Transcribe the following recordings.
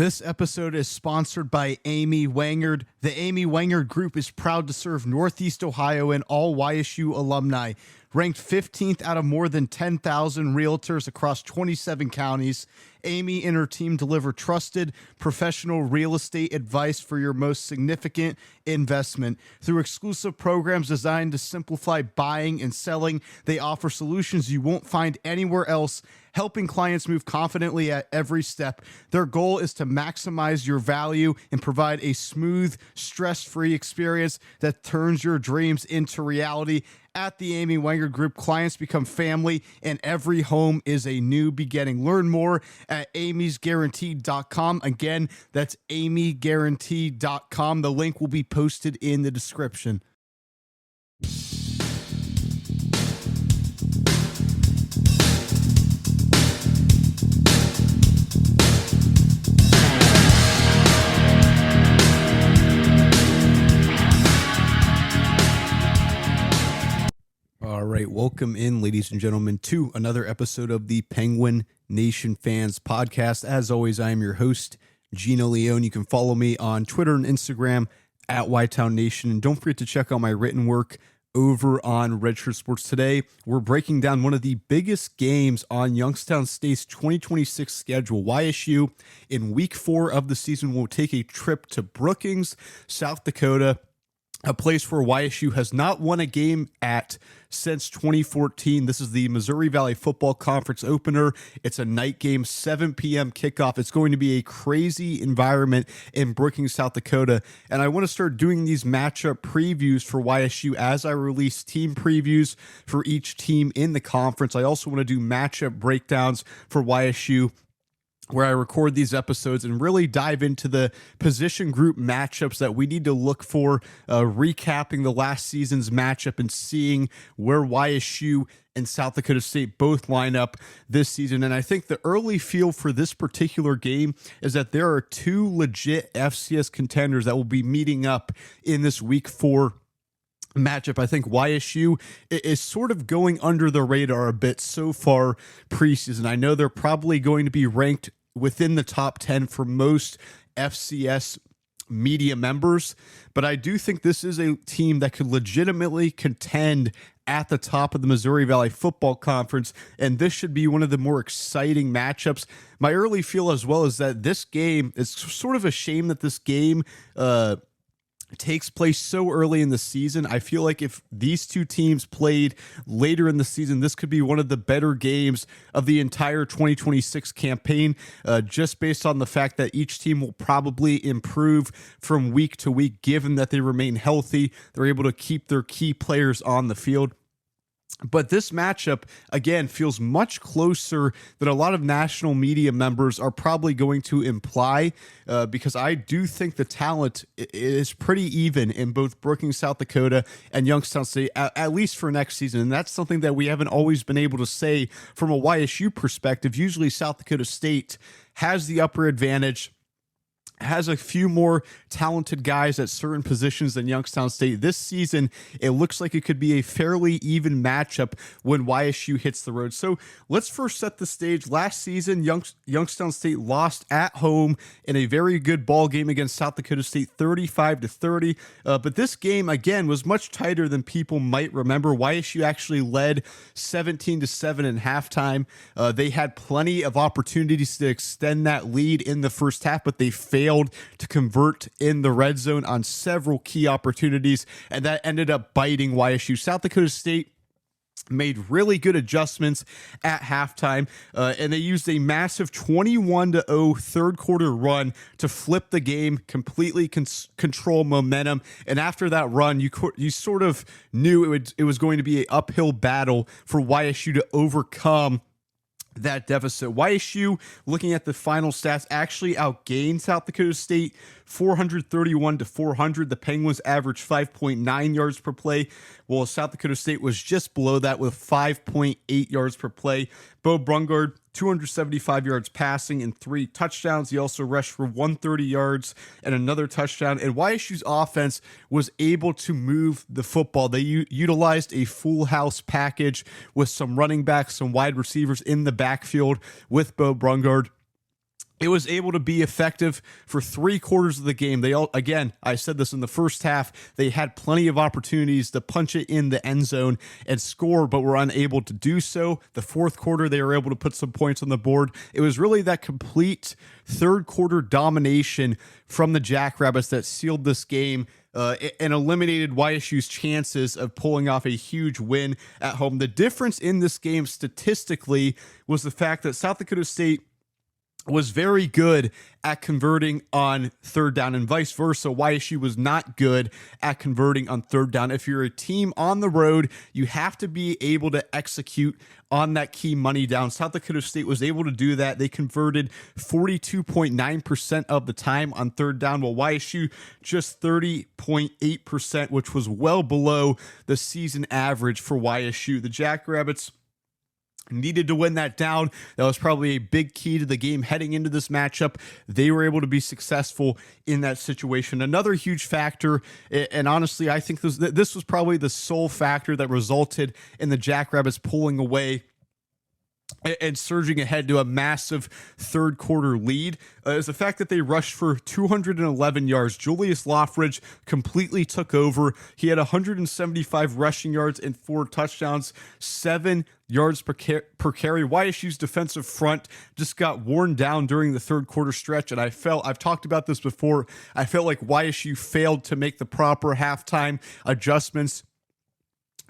This episode is sponsored by Amy Wangard. The Amy Wangard Group is proud to serve Northeast Ohio and all YSU alumni. Ranked 15th out of more than 10,000 realtors across 27 counties, Amy and her team deliver trusted, professional real estate advice for your most significant investment. Through exclusive programs designed to simplify buying and selling, they offer solutions you won't find anywhere else, helping clients move confidently at every step. Their goal is to maximize your value and provide a smooth, stress-free experience that turns your dreams into reality. At the Amy Wangard Group, clients become family, and every home is a new beginning. Learn more at amysguaranteed.com. Again, that's amyguaranteed.com. The link will be posted in the description. All right, welcome in, ladies and gentlemen, to another episode of the Penguin Nation Fans Podcast. As always, I am your host, Gino Leone. You can follow me on Twitter and Instagram at YTown Nation. And don't forget to check out my written work over on Redshirt Sports. Today, we're breaking down one of the biggest games on Youngstown State's 2026 schedule. YSU, in week 4 of the season, will take a trip to Brookings, South Dakota, a place where YSU has not won a game at since 2014. This is the Missouri Valley Football Conference opener. It's a night game, 7 p.m. kickoff. It's going to be a crazy environment in Brookings, South Dakota. And I want to start doing these matchup previews for YSU as I release team previews for each team in the conference. I also want to do matchup breakdowns for YSU, where I record these episodes and really dive into the position group matchups that we need to look for, recapping the last season's matchup and seeing where YSU and South Dakota State both line up this season. And I think the early feel for this particular game is that there are two legit FCS contenders that will be meeting up in this week 4 matchup. I think YSU is sort of going under the radar a bit so far preseason. I know they're probably going to be ranked within the top 10 for most FCS media members, but I do think this is a team that could legitimately contend at the top of the Missouri Valley Football Conference, and this should be one of the more exciting matchups. My early feel as well is that this game, it's sort of a shame that this game takes place so early in the season. I feel like if these two teams played later in the season, this could be one of the better games of the entire 2026 campaign, just based on the fact that each team will probably improve from week to week, given that they remain healthy. They're able to keep their key players on the field. But this matchup, again, feels much closer than a lot of national media members are probably going to imply, because I do think the talent is pretty even in both Brookings, South Dakota, and Youngstown State, at least for next season. And that's something that we haven't always been able to say from a YSU perspective. Usually South Dakota State has the upper advantage, has a few more talented guys at certain positions than Youngstown State. This season, it looks like it could be a fairly even matchup when YSU hits the road. So let's first set the stage. Last season, Youngstown State lost at home in a very good ball game against South Dakota State, 35-30. But this game, again, was much tighter than people might remember. YSU actually led 17-7 at halftime. They had plenty of opportunities to extend that lead in the first half, but they failed to convert in the red zone on several key opportunities, and that ended up biting YSU. South Dakota State made really good adjustments at halftime, and they used a massive 21-0 third quarter run to flip the game, completely control momentum. And after that run, you sort of knew it was going to be an uphill battle for YSU to overcome that deficit. YSU, looking at the final stats, actually outgained South Dakota State 431-400. The Penguins averaged 5.9 yards per play, while South Dakota State was just below that with 5.8 yards per play. Beau Brungard, 275 yards passing and 3 touchdowns. He also rushed for 130 yards and another touchdown. And YSU's offense was able to move the football. They utilized a full house package with some running backs, some wide receivers in the backfield with Beau Brungard. it was able to be effective for 3/4 of the game. Again, I said this in the first half, they had plenty of opportunities to punch it in the end zone and score, but were unable to do so. The fourth quarter, they were able to put some points on the board. It was really that complete third quarter domination from the Jackrabbits that sealed this game and eliminated YSU's chances of pulling off a huge win at home. The difference in this game statistically was the fact that South Dakota State was very good at converting on third down and vice versa. YSU was not good at converting on third down. If you're a team on the road, you have to be able to execute on that key money down. South Dakota State was able to do that. They converted 42.9% of the time on third down, while YSU just 30.8%, which was well below the season average for YSU. The Jackrabbits needed to win that down. That was probably a big key to the game heading into this matchup. They were able to be successful in that situation. Another huge factor, and honestly, I think this was probably the sole factor that resulted in the Jackrabbits pulling away and surging ahead to a massive third quarter lead, is the fact that they rushed for 211 yards. Julius Loffridge completely took over. He had 175 rushing yards and 4 touchdowns, 7 yards per carry. YSU's defensive front just got worn down during the third quarter stretch, and I've talked about this before, I felt like YSU failed to make the proper halftime adjustments,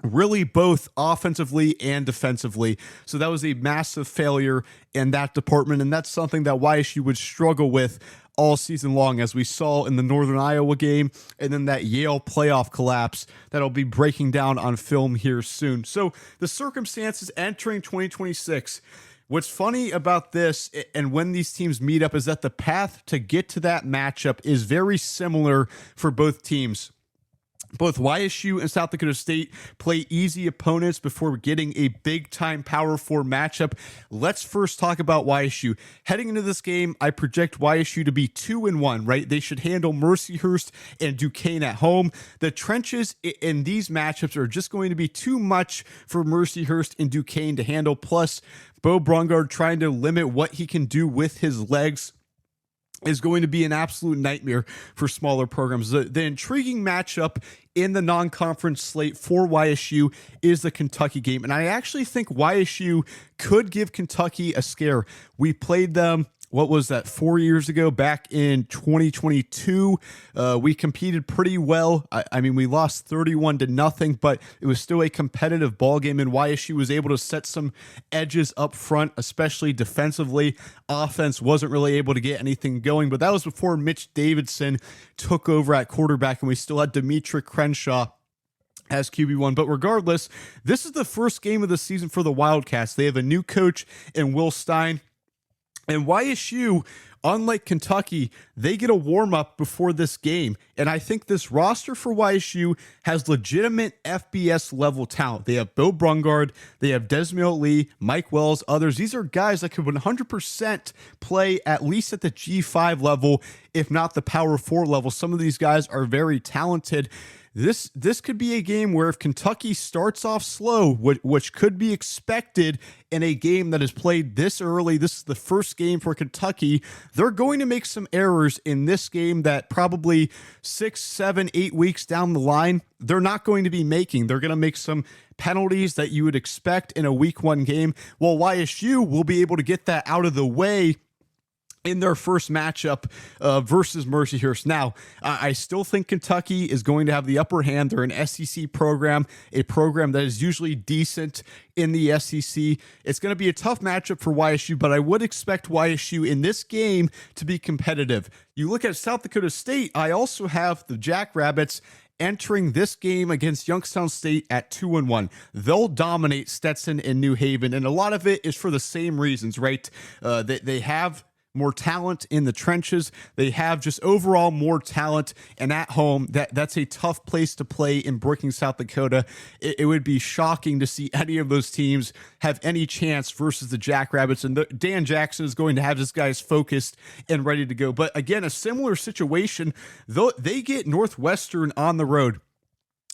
really both offensively and defensively. So that was a massive failure in that department, and that's something that YSU would struggle with all season long, as we saw in the Northern Iowa game and then that Yale playoff collapse that'll be breaking down on film here soon. So the circumstances entering 2026, what's funny about this and when these teams meet up is that the path to get to that matchup is very similar for both teams. Both YSU and South Dakota State play easy opponents before getting a big-time Power 4 matchup. Let's first talk about YSU. Heading into this game, I project YSU to be 2-1, right? They should handle Mercyhurst and Duquesne at home. The trenches in these matchups are just going to be too much for Mercyhurst and Duquesne to handle. Plus, Beau Brungard trying to limit what he can do with his legs is going to be an absolute nightmare for smaller programs. The intriguing matchup in the non-conference slate for YSU is the Kentucky game, and I actually think YSU could give Kentucky a scare. We played them, what was that, 4 years ago, back in 2022. We competed pretty well. I mean, we lost 31-0, but it was still a competitive ball game, and YSU was able to set some edges up front, especially defensively. Offense wasn't really able to get anything going, but that was before Mitch Davidson took over at quarterback, and we still had Demetri Crenshaw as QB1. But regardless, this is the first game of the season for the Wildcats. They have a new coach in Will Stein. And YSU, unlike Kentucky, they get a warm-up before this game. And I think this roster for YSU has legitimate FBS level talent. They have Beau Brungard, they have Desmond Lee, Mike Wells, others. These are guys that could 100% play at least at the G5 level, if not the Power 4 level. Some of these guys are very talented. This could be a game where if Kentucky starts off slow, which could be expected in a game that is played this early, this is the first game for Kentucky, they're going to make some errors in this game that probably 6, 7, 8 weeks down the line, they're not going to be making. They're going to make some penalties that you would expect in a week 1 game, while YSU will be able to get that out of the way in their first matchup versus Mercyhurst. Now, I still think Kentucky is going to have the upper hand. They're an SEC program, a program that is usually decent in the SEC. It's going to be a tough matchup for YSU, but I would expect YSU in this game to be competitive. You look at South Dakota State, I also have the Jackrabbits entering this game against Youngstown State at 2-1. They'll dominate Stetson and New Haven, and a lot of it is for the same reasons, right? They have more talent in the trenches. They have just overall more talent, and at home, that's a tough place to play in Brookings, South Dakota. It would be shocking to see any of those teams have any chance versus the Jackrabbits, and Dan Jackson is going to have his guys focused and ready to go. But again, a similar situation, though, they get Northwestern on the road.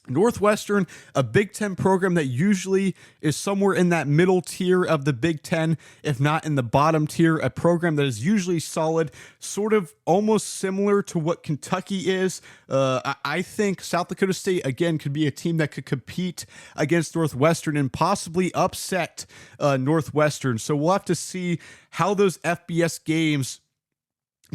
Northwestern, a Big Ten program that usually is somewhere in that middle tier of the Big Ten, if not in the bottom tier, a program that is usually solid, sort of almost similar to what Kentucky is. I think South Dakota State, again, could be a team that could compete against Northwestern and possibly upset Northwestern. So we'll have to see how those FBS games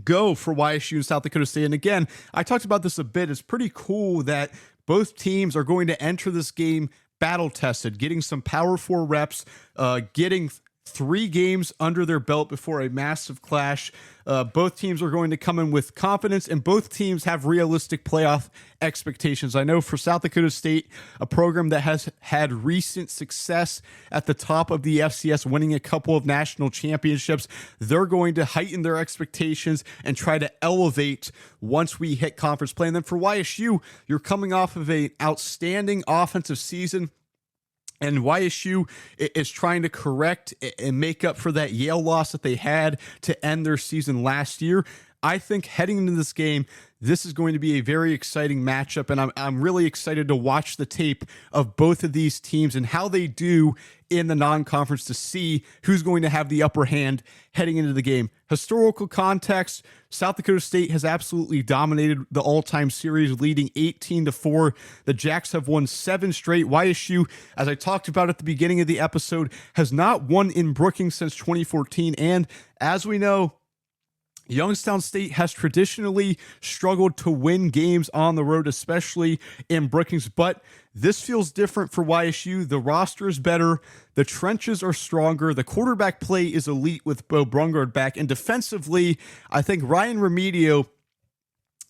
go for YSU and South Dakota State. And again, I talked about this a bit. It's pretty cool that both teams are going to enter this game battle tested, getting some Power 4 reps, getting 3 games under their belt before a massive clash. Both teams are going to come in with confidence, and both teams have realistic playoff expectations. I know for South Dakota State, a program that has had recent success at the top of the FCS, winning a couple of national championships, they're going to heighten their expectations and try to elevate once we hit conference play. And then for YSU, you're coming off of an outstanding offensive season, and YSU is trying to correct and make up for that Yale loss that they had to end their season last year. I think heading into this game, this is going to be a very exciting matchup, and I'm really excited to watch the tape of both of these teams and how they do in the non-conference to see who's going to have the upper hand heading into the game. Historical context, South Dakota State has absolutely dominated the all-time series, leading 18-4. The Jacks have won 7 straight. YSU, as I talked about at the beginning of the episode, has not won in Brookings since 2014, and as we know, Youngstown State has traditionally struggled to win games on the road, especially in Brookings, but this feels different for YSU. The roster is better. The trenches are stronger. The quarterback play is elite with Beau Brungard back. And defensively, I think Ryan Riemedio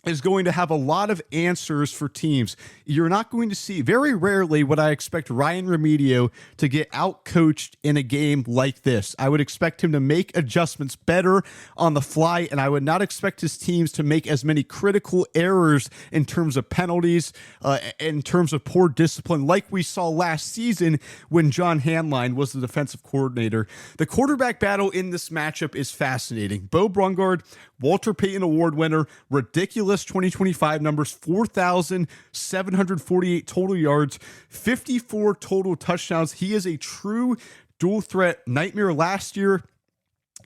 is going to have a lot of answers for teams. You're not going to see, very rarely would I expect Ryan Riemedio to get outcoached in a game like this. I would expect him to make adjustments better on the fly, and I would not expect his teams to make as many critical errors in terms of penalties, in terms of poor discipline, like we saw last season when John Hanline was the defensive coordinator. The quarterback battle in this matchup is fascinating. Beau Brungard, Walter Payton Award winner, ridiculous 2025 numbers, 4,748 total yards, 54 total touchdowns. He is a true dual threat nightmare. Last year,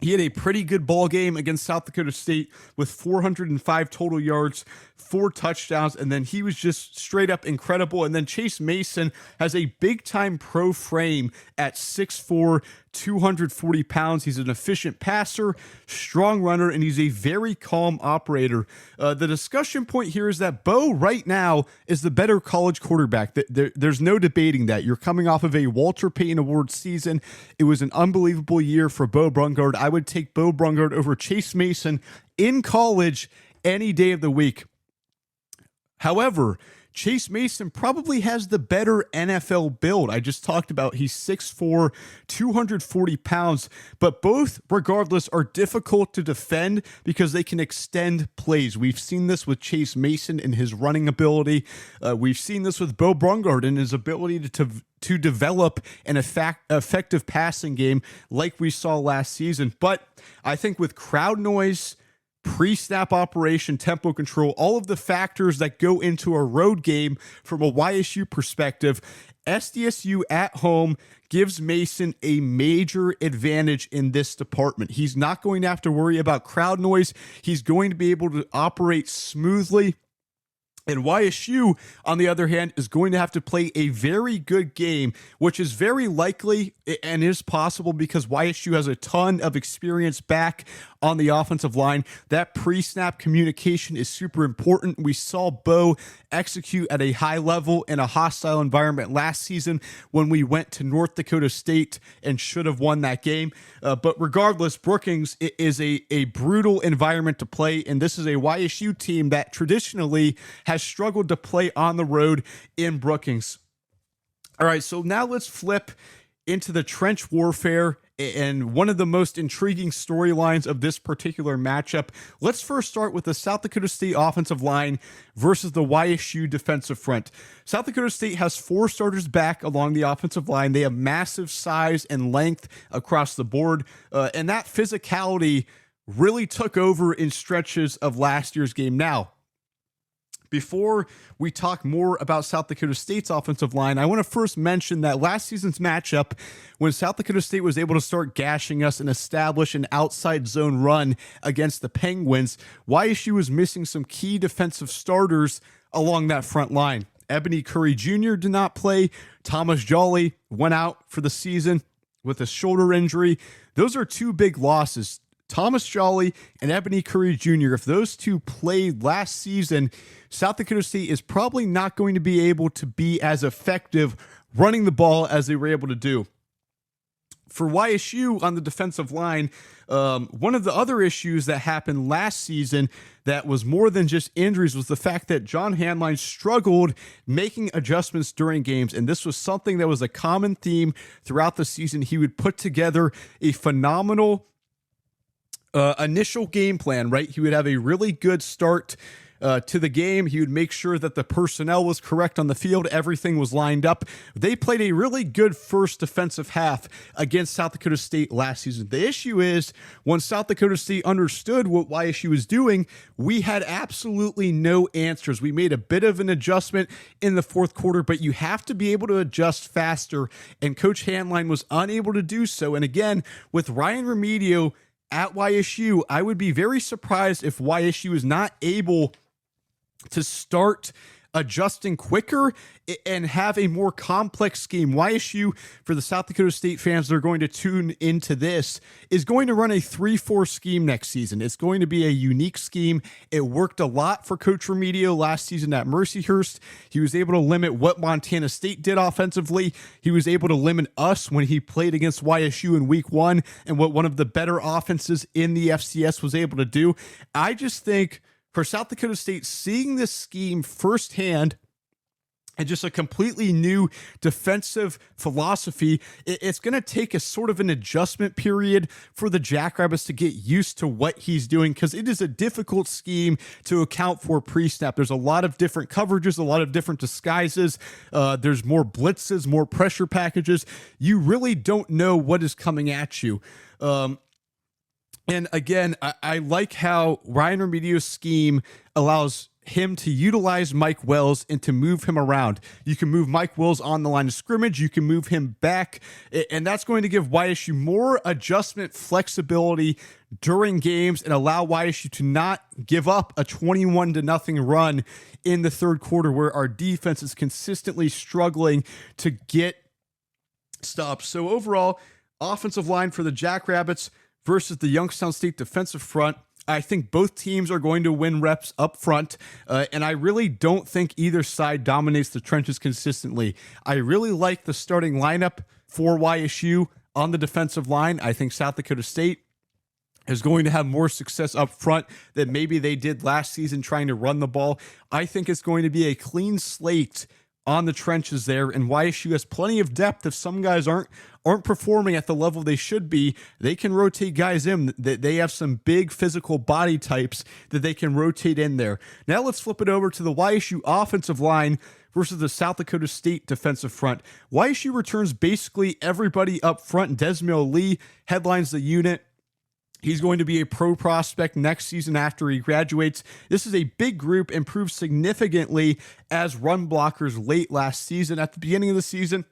he had a pretty good ball game against South Dakota State with 405 total yards, 4 touchdowns, and then he was just straight up incredible. And then Chase Mason has a big-time pro frame at 6'4", 240 pounds. He's an efficient passer, strong runner, and he's a very calm operator. The discussion point here is that Beau right now is the better college quarterback. There's no debating that. You're coming off of a Walter Payton Award season. It was an unbelievable year for Beau Brungard. I would take Beau Brungard over Chase Mason in college any day of the week. However, Chase Mason probably has the better NFL build. I just talked about he's 6'4", 240 pounds, but both, regardless, are difficult to defend because they can extend plays. We've seen this with Chase Mason and his running ability. We've seen this with Beau Brungard and his ability to develop an effective passing game like we saw last season. But I think with crowd noise, pre-snap operation, tempo control, all of the factors that go into a road game from a YSU perspective, SDSU at home gives Mason a major advantage in this department. He's not going to have to worry about crowd noise. He's going to be able to operate smoothly. And YSU, on the other hand, is going to have to play a very good game, which is very likely and is possible because YSU has a ton of experience back on the offensive line. That pre-snap communication is super important. We saw Beau execute at a high level in a hostile environment last season when we went to North Dakota State and should have won that game. But regardless, Brookings is a brutal environment to play, and this is a YSU team that traditionally has struggled to play on the road in Brookings. All right, so now let's flip into the trench warfare and one of the most intriguing storylines of this particular matchup. Let's first start with the South Dakota State offensive line versus the YSU defensive front. South Dakota State has 4 starters back along the offensive line. They have massive size and length across the board, and that physicality really took over in stretches of last year's game. Now, Before we talk more about South Dakota State's offensive line, I want to first mention that last season's matchup, when South Dakota State was able to start gashing us and establish an outside zone run against the Penguins, YSU was missing some key defensive starters along that front line. Ebony Curry Jr. did not play. Thomas Jolly went out for the season with a shoulder injury. Those are two big losses. Thomas Jolly and Ebony Curry Jr., if those two played last season, South Dakota State is probably not going to be able to be as effective running the ball as they were able to do. For YSU on the defensive line, one of the other issues that happened last season that was more than just injuries was the fact that John Hanline struggled making adjustments during games, and this was something that was a common theme throughout the season. He would put together a phenomenal initial game plan, right? He would have a really good start to the game. He would make sure that the personnel was correct on the field. Everything was lined up. They played a really good first defensive half against South Dakota State last season. The issue is when South Dakota State understood what YSU was doing, we had absolutely no answers. We made a bit of an adjustment in the fourth quarter, but you have to be able to adjust faster, and Coach Hanline was unable to do so. And again, with Ryan Riemedio at YSU, I would be very surprised if YSU is not able to start adjusting quicker and have a more complex scheme. YSU, for the South Dakota State fans that are going to tune into this, is going to run a 3-4 scheme next season. It's going to be a unique scheme. It worked a lot for Coach Riemedio last season at Mercyhurst. He was able to limit what Montana State did offensively. He was able to limit us when he played against YSU in week 1 and what one of the better offenses in the FCS was able to do. I just think for South Dakota State, seeing this scheme firsthand and just a completely new defensive philosophy, it's going to take a sort of an adjustment period for the Jackrabbits to get used to what he's doing, because it is a difficult scheme to account for pre-snap. There's a lot of different coverages, a lot of different disguises. There's more blitzes, more pressure packages. You really don't know what is coming at you. And again, I like how Ryan Riemedio's scheme allows him to utilize Mike Wells and to move him around. You can move Mike Wells on the line of scrimmage. You can move him back. And that's going to give YSU more adjustment flexibility during games and allow YSU to not give up a 21-0 run in the third quarter, where our defense is consistently struggling to get stops. So overall, offensive line for the Jackrabbits versus the Youngstown State defensive front, I think both teams are going to win reps up front, and I really don't think either side dominates the trenches consistently. I really like the starting lineup for YSU on the defensive line. I think South Dakota State is going to have more success up front than maybe they did last season trying to run the ball. I think it's going to be a clean slate on the trenches there, and YSU has plenty of depth. If some guys aren't performing at the level they should be, they can rotate guys in. They have some big physical body types that they can rotate in there. Now let's flip it over to the YSU offensive line versus the South Dakota State defensive front. YSU returns basically everybody up front. Desmond Lee headlines the unit. He's going to be a pro prospect next season after he graduates. This is a big group, improved significantly as run blockers late last season. At the beginning of the season,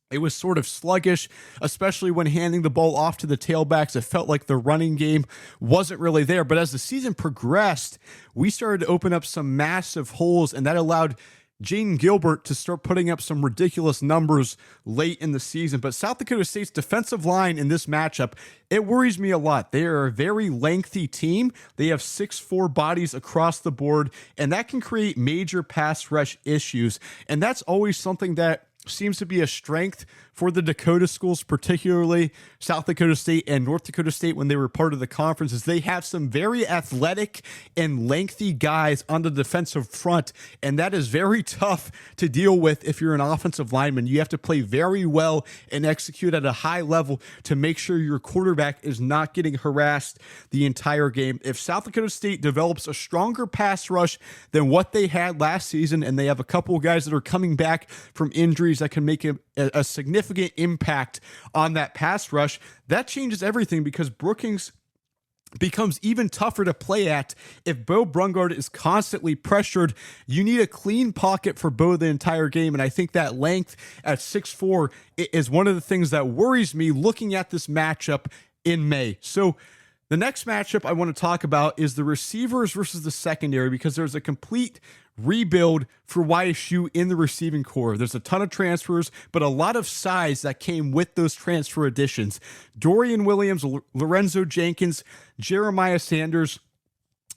it was sort of sluggish, especially when handing the ball off to the tailbacks. It felt like the running game wasn't really there. But as the season progressed, we started to open up some massive holes, and that allowed Jaden Gilbert to start putting up some ridiculous numbers late in the season. But South Dakota State's defensive line in this matchup, it worries me a lot. They are a very lengthy team. They have 6'4" bodies across the board, and that can create major pass rush issues. And that's always something that seems to be a strength for the Dakota schools, particularly South Dakota State and North Dakota State when they were part of the conference, is they have some very athletic and lengthy guys on the defensive front, and that is very tough to deal with if you're an offensive lineman. You have to play very well and execute at a high level to make sure your quarterback is not getting harassed the entire game. If South Dakota State develops a stronger pass rush than what they had last season, and they have a couple of guys that are coming back from injuries that can make a significant impact on that pass rush, that changes everything, because Brookings becomes even tougher to play at if Beau Brungard is constantly pressured. You need a clean pocket for Beau the entire game, and I think that length at 6'4" is one of the things that worries me looking at this matchup in May. So the next matchup I want to talk about is the receivers versus the secondary, because there's a complete rebuild for YSU in the receiving core. There's a ton of transfers, but a lot of size that came with those transfer additions. Dorian Williams, Lorenzo Jenkins, Jeremiah Sanders.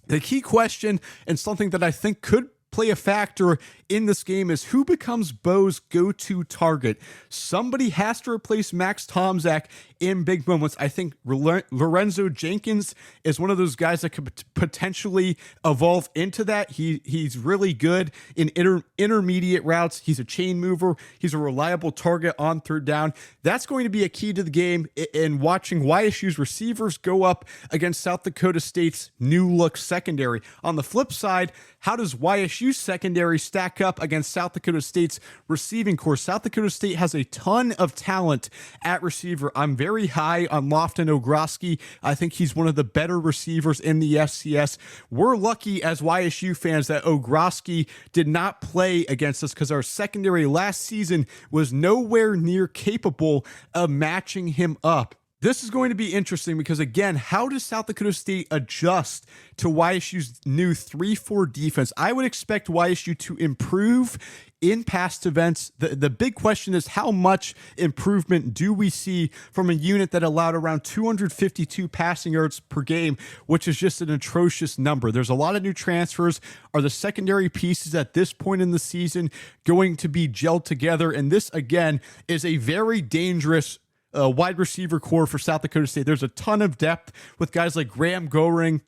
The key question, and something that I think could play a factor in this game, is who becomes Beau's go-to target. Somebody has to replace Max Tomczak in big moments. I think Lorenzo Jenkins is one of those guys that could potentially evolve into that. He's really good in intermediate routes. He's a chain mover. He's a reliable target on third down. That's going to be a key to the game in watching YSU's receivers go up against South Dakota State's new look secondary. On the flip side, how does YSU secondary stack up against South Dakota State's receiving core? South Dakota State has a ton of talent at receiver. I'm very high on Lofton Ogroski. I think he's one of the better receivers in the FCS. We're lucky as YSU fans that Ogroski did not play against us, because our secondary last season was nowhere near capable of matching him up. This is going to be interesting because, again, how does South Dakota State adjust to YSU's new 3-4 defense? I would expect YSU to improve in past events. The big question is, how much improvement do we see from a unit that allowed around 252 passing yards per game, which is just an atrocious number? There's a lot of new transfers. Are the secondary pieces at this point in the season going to be gelled together? And this, again, is a very dangerous wide receiver core for South Dakota State. There's a ton of depth with guys like Graham Goring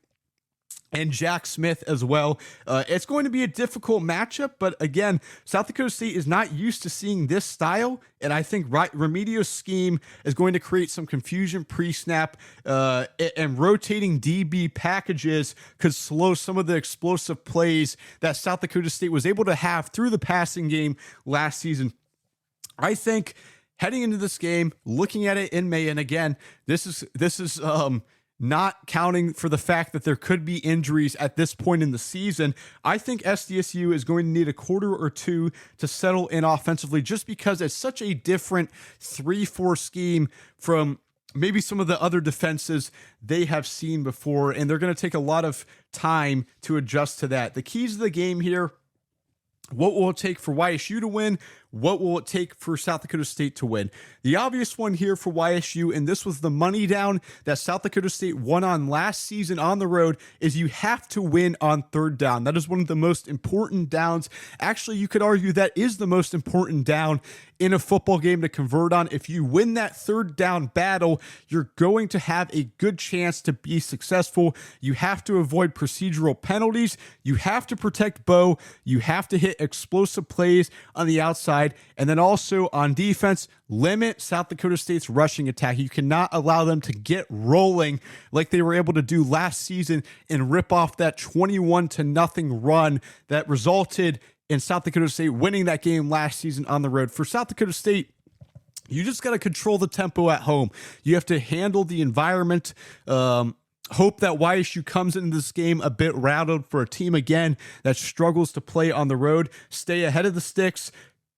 and Jack Smith as well. It's going to be a difficult matchup, but again, South Dakota State is not used to seeing this style, and I think Riemedio's scheme is going to create some confusion pre-snap, and rotating DB packages could slow some of the explosive plays that South Dakota State was able to have through the passing game last season. I think heading into this game, looking at it in May, and again, this is not counting for the fact that there could be injuries at this point in the season. I think SDSU is going to need a quarter or two to settle in offensively, just because it's such a different 3-4 scheme from maybe some of the other defenses they have seen before, and they're going to take a lot of time to adjust to that. The keys of the game here: what will it take for YSU to win? What will it take for South Dakota State to win? The obvious one here for YSU, and this was the money down that South Dakota State won on last season on the road, is you have to win on third down. That is one of the most important downs. Actually, you could argue that is the most important down in a football game to convert on. If you win that third down battle, you're going to have a good chance to be successful. You have to avoid procedural penalties. You have to protect Beau. You have to hit explosive plays on the outside. And then also on defense, limit South Dakota State's rushing attack. You cannot allow them to get rolling like they were able to do last season and rip off that 21-0 run that resulted in South Dakota State winning that game last season on the road. For South Dakota State, you just got to control the tempo at home. You have to handle the environment. Hope that YSU comes into this game a bit rattled for a team, again, that struggles to play on the road. Stay ahead of the sticks.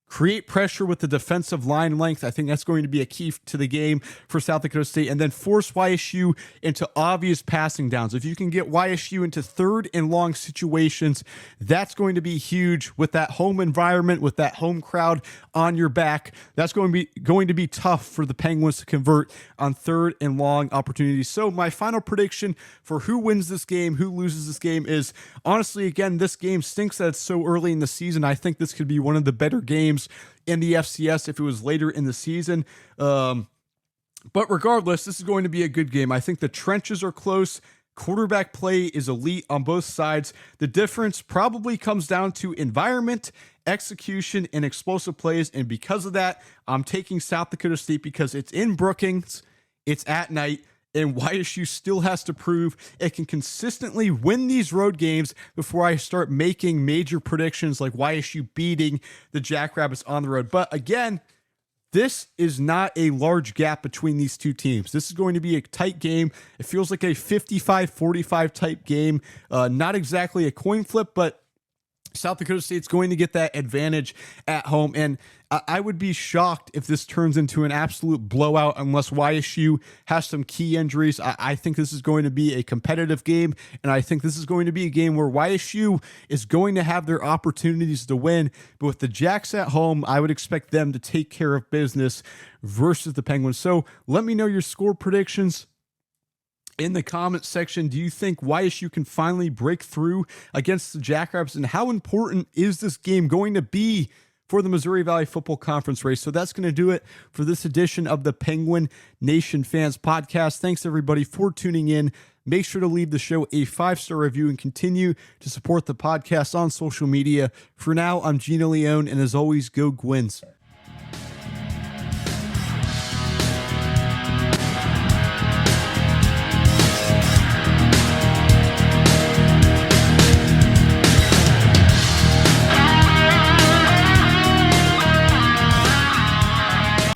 Create pressure with the defensive line length. I think that's going to be a key to the game for South Dakota State. And then force YSU into obvious passing downs. If you can get YSU into third and long situations, that's going to be huge with that home environment, with that home crowd on your back. That's going to be tough for the Penguins to convert on third and long opportunities. So my final prediction for who wins this game, who loses this game, is honestly, again, this game stinks that it's so early in the season. I think this could be one of the better games in the FCS if it was later in the season. But regardless, this is going to be a good game. I think the trenches are close. Quarterback play is elite on both sides. The difference probably comes down to environment, execution, and explosive plays. And because of that, I'm taking South Dakota State because it's in Brookings, it's at night, and YSU still has to prove it can consistently win these road games before I start making major predictions like YSU beating the Jackrabbits on the road. But again, this is not a large gap between these two teams. This is going to be a tight game. It feels like a 55-45 type game. Not exactly a coin flip, but South Dakota State's going to get that advantage at home. And I would be shocked if this turns into an absolute blowout unless YSU has some key injuries. I think this is going to be a competitive game, and I think this is going to be a game where YSU is going to have their opportunities to win. But with the Jacks at home, I would expect them to take care of business versus the Penguins. So let me know your score predictions in the comments section. Do you think YSU can finally break through against the Jackrabbits, and how important is this game going to be for the Missouri Valley Football Conference race? So that's going to do it for this edition of the Penguin Nation Fans Podcast. Thanks everybody for tuning in. Make sure to leave the show a 5-star review and continue to support the podcast on social media. For now, I'm Gino Leone, and as always, go Gwins.